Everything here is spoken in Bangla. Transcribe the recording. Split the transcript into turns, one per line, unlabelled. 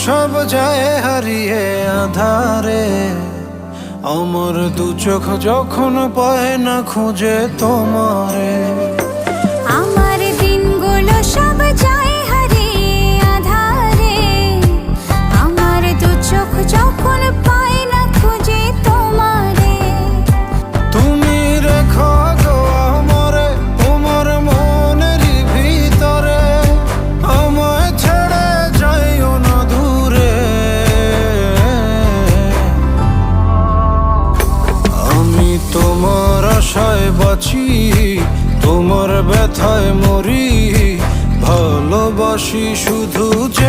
সব যায় হারিয়ে আধারে, আমার দু চোখ যখন পায় না খুঁজে তোমারে।
আমার দিনগুলো সব যায় হারিয়ে আঁধারে, আমার দু চোখ যখন পায় না খুঁজে তোমারে।
তুমি রেখো গো আমারে তোমার মনের ভিতরে, আমায় ছেড়ে যাইও না দূরে। আমি তোমার আশায় বাঁচি, তোমার ব্যথায় মরি, ভালোবাসি শুধু যে